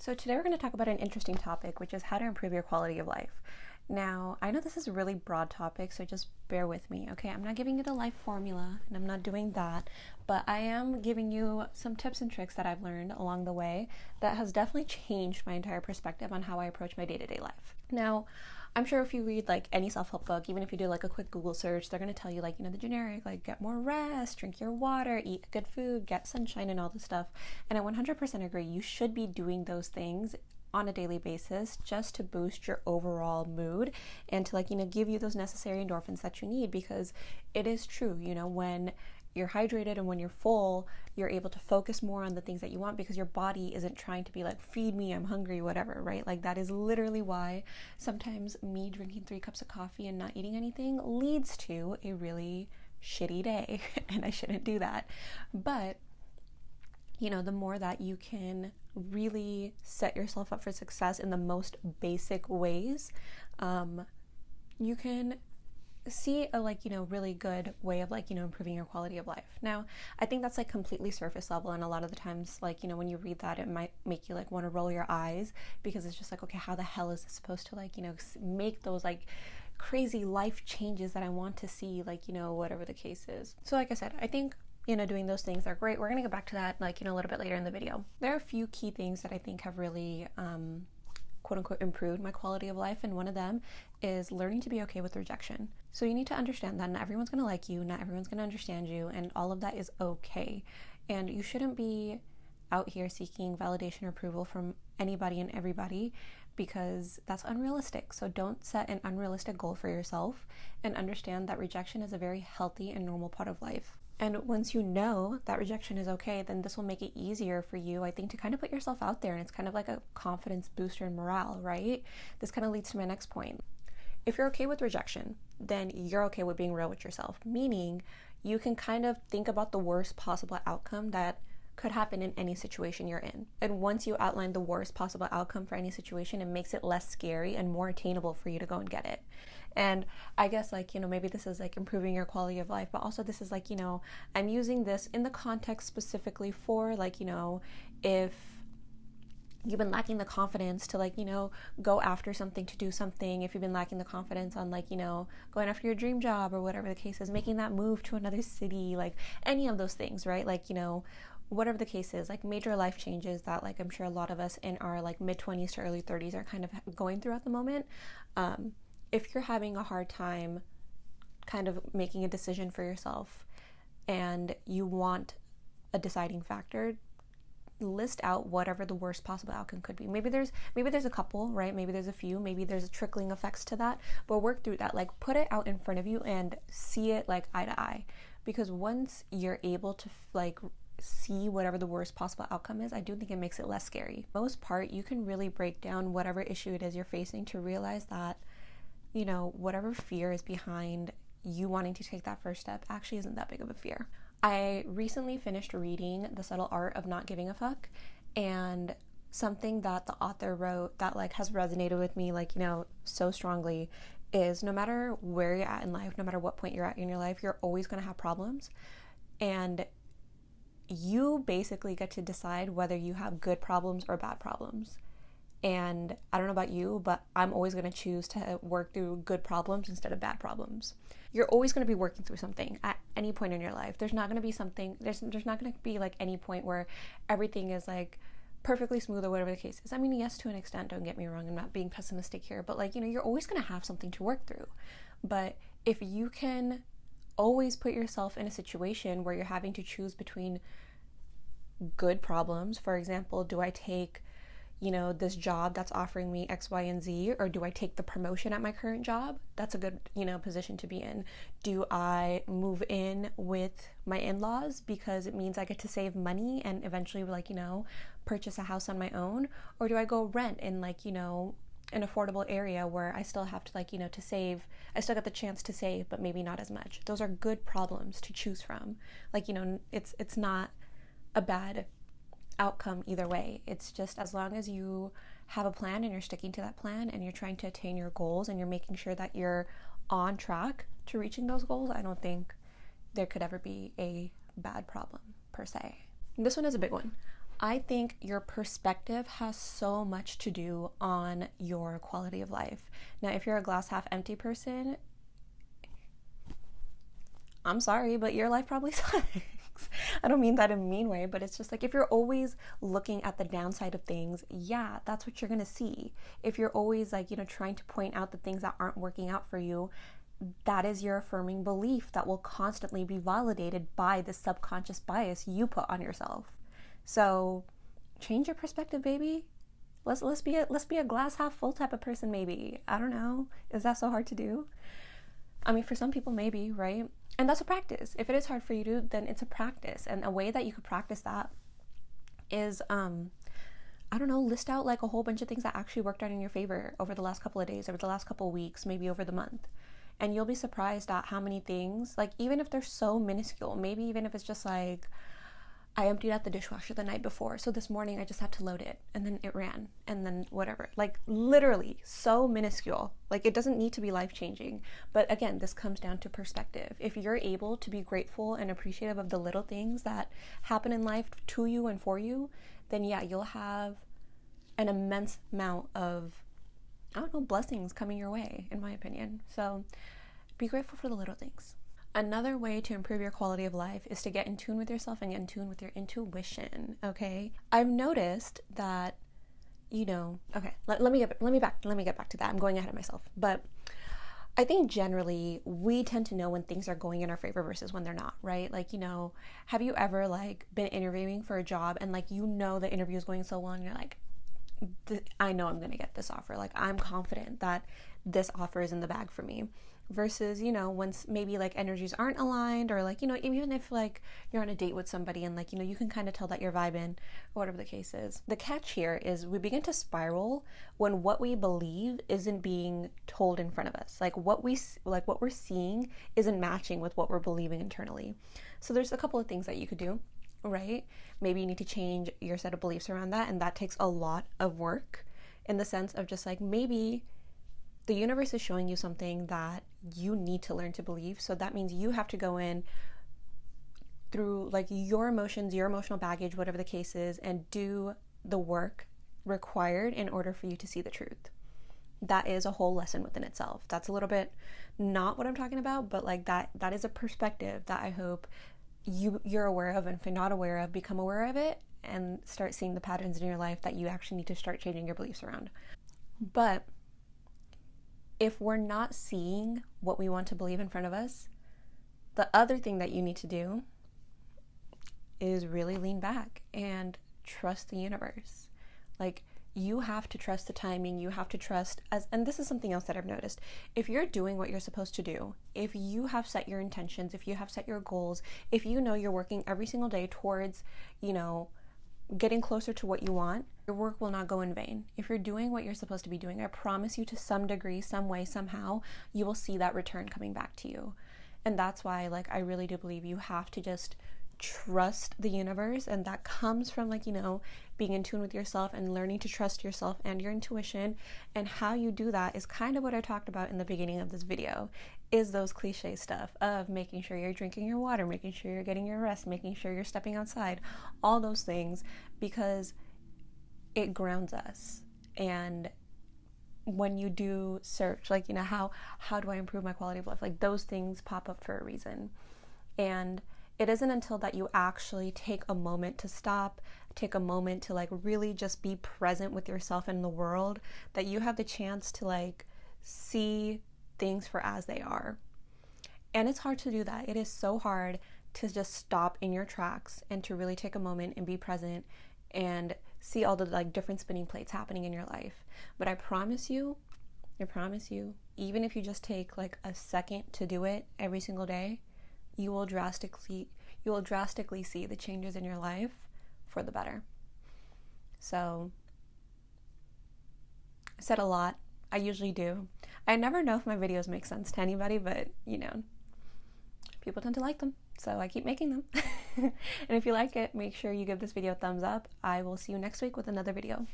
So today we're going to talk about an interesting topic, which is how to improve your quality of life. Now, I know this is a really broad topic, so just bear with me, okay? I'm not giving you the life formula, and I'm not doing that, but I am giving you some tips and tricks that I've learned along the way that has definitely changed my entire perspective on how I approach my day-to-day life. Now, I'm sure if you read like any self-help book, even if you do like a quick Google search, they're going to tell you like, the generic, like get more rest, drink your water, eat good food, get sunshine and all this stuff. And I 100% agree. You should be doing those things on a daily basis just to boost your overall mood and to give you those necessary endorphins that you need, because it is true, when you're hydrated and when you're full, you're able to focus more on the things that you want because your body isn't trying to be like, feed me, I'm hungry, whatever, right? Like that is literally why sometimes me drinking 3 cups of coffee and not eating anything leads to a really shitty day and I shouldn't do that. But the more that you can really set yourself up for success in the most basic ways, you can see a really good way of improving your quality of life. Now, I think that's completely surface level, and a lot of the times when you read that, it might make you want to roll your eyes because it's just okay, how the hell is this supposed to make those crazy life changes that I want to see, whatever the case is. So like I said, I think doing those things are great. We're going to go back to that a little bit later in the video. There are a few key things that I think have really quote unquote improved my quality of life, and one of them is learning to be okay with rejection. So you need to understand that not everyone's going to like you, not everyone's going to understand you, and all of that is okay. And you shouldn't be out here seeking validation or approval from anybody and everybody, because that's unrealistic. So don't set an unrealistic goal for yourself, and understand that rejection is a very healthy and normal part of life. And once you know that rejection is okay, then this will make it easier for you, I think, to kind of put yourself out there. And it's kind of like a confidence booster and morale, right? This kind of leads to my next point. If you're okay with rejection, then you're okay with being real with yourself, meaning you can kind of think about the worst possible outcome that could happen in any situation you're in. And once you outline the worst possible outcome for any situation, it makes it less scary and more attainable for you to go and get it. And I guess maybe this is improving your quality of life, but also this is I'm using this in the context specifically for if you've been lacking the confidence to go after something, to do something, if you've been lacking the confidence on going after your dream job or whatever the case is, making that move to another city, any of those things, right? Whatever the case is, major life changes that I'm sure a lot of us in our mid-20s to early 30s are kind of going through at the moment. If you're having a hard time kind of making a decision for yourself and you want a deciding factor, list out whatever the worst possible outcome could be. Maybe there's a couple, right? Maybe there's a few, maybe there's trickling effects to that, but work through that. Put it out in front of you and see it eye to eye, because once you're able to see whatever the worst possible outcome is, I do think it makes it less scary. For the most part, you can really break down whatever issue it is you're facing to realize that whatever fear is behind you wanting to take that first step actually isn't that big of a fear. I recently finished reading The Subtle Art of Not Giving a Fuck, and something that the author wrote that has resonated with me so strongly is, no matter where you're at in life, no matter what point you're at in your life, you're always going to have problems, and you basically get to decide whether you have good problems or bad problems. And I don't know about you, but I'm always going to choose to work through good problems instead of bad problems. You're always going to be working through something at any point in your life. There's not going to be something, there's not going to be any point where everything is perfectly smooth or whatever the case is. I mean, yes, to an extent, don't get me wrong, I'm not being pessimistic here, but you're always going to have something to work through. But if you can always put yourself in a situation where you're having to choose between good problems, for example, do I take this job that's offering me X, Y, and Z, or do I take the promotion at my current job? That's a good, position to be in. Do I move in with my in-laws because it means I get to save money and eventually purchase a house on my own? Or do I go rent in an affordable area where I still have to to save, I still got the chance to save, but maybe not as much? Those are good problems to choose from. It's not a bad outcome either way. It's just, as long as you have a plan and you're sticking to that plan and you're trying to attain your goals and you're making sure that you're on track to reaching those goals, I don't think there could ever be a bad problem per se. And this one is a big one. I think your perspective has so much to do on your quality of life. Now, if you're a glass half empty person, I'm sorry, but your life probably sucks. I don't mean that in a mean way, but it's just like if you're always looking at the downside of things, yeah, that's what you're gonna see. If you're always like, trying to point out the things that aren't working out for you, that is your affirming belief that will constantly be validated by the subconscious bias you put on yourself. So change your perspective, baby. Let's be a glass half full type of person, maybe. I don't know. Is that so hard to do? I mean, for some people, maybe, right? And that's a practice. If it is hard for you to, then it's a practice. And a way that you could practice that is, I don't know, list out like a whole bunch of things that actually worked out in your favor over the last couple of days, over the last couple of weeks, maybe over the month. And you'll be surprised at how many things, like even if they're so minuscule, maybe even if it's just like, I emptied out the dishwasher the night before, so this morning I just had to load it, and then it ran, and then whatever. Like literally so minuscule. Like it doesn't need to be life-changing. But again, this comes down to perspective. If you're able to be grateful and appreciative of the little things that happen in life to you and for you, then yeah, you'll have an immense amount of, I don't know, blessings coming your way, in my opinion. So be grateful for the little things. Another way to improve your quality of life is to get in tune with yourself and get in tune with your intuition, okay? I've noticed that, okay, let me get back to that. I'm going ahead of myself. But I think generally we tend to know when things are going in our favor versus when they're not, right? Like, have you ever like been interviewing for a job and like the interview is going so well and you're like, I know I'm going to get this offer. Like I'm confident that this offer is in the bag for me. Versus, when maybe like energies aren't aligned, or like, even if like you're on a date with somebody and like, you can kind of tell that you're vibing or whatever the case is. The catch here is we begin to spiral when what we believe isn't being told in front of us. Like what we're seeing isn't matching with what we're believing internally. So there's a couple of things that you could do, right? Maybe you need to change your set of beliefs around that. And that takes a lot of work, in the sense of just like, maybe the universe is showing you something that you need to learn to believe. So that means you have to go in through like your emotions, your emotional baggage, whatever the case is, and do the work required in order for you to see the truth. That is a whole lesson within itself. That's a little bit not what I'm talking about, but like that is a perspective that I hope you're aware of, and if you're not aware of, become aware of it and start seeing the patterns in your life that you actually need to start changing your beliefs around. But if we're not seeing what we want to believe in front of us, the other thing that you need to do is really lean back and trust the universe. Like you have to trust the timing. You have to trust and this is something else that I've noticed. If you're doing what you're supposed to do, if you have set your intentions, if you have set your goals, if you're working every single day towards, getting closer to what you want, your work will not go in vain. If you're doing what you're supposed to be doing, I promise you, to some degree, some way, somehow, you will see that return coming back to you. And that's why, like, I really do believe you have to just trust the universe. And that comes from, like, being in tune with yourself and learning to trust yourself and your intuition. And how you do that is kind of what I talked about in the beginning of this video, is those cliche stuff of making sure you're drinking your water, making sure you're getting your rest, making sure you're stepping outside, all those things, because it grounds us. And when you do search, like, how do I improve my quality of life? Like, those things pop up for a reason. And it isn't until that you actually take a moment to stop, take a moment to like really just be present with yourself and the world, that you have the chance to like see things for as they are. And it's hard to do that. It is so hard to just stop in your tracks and to really take a moment and be present and see all the like different spinning plates happening in your life. But I promise you, even if you just take like a second to do it every single day, you will drastically see the changes in your life for the better. So I said a lot. I usually do. I never know if my videos make sense to anybody, but people tend to like them, so I keep making them. And if you like it, make sure you give this video a thumbs up. I will see you next week with another video.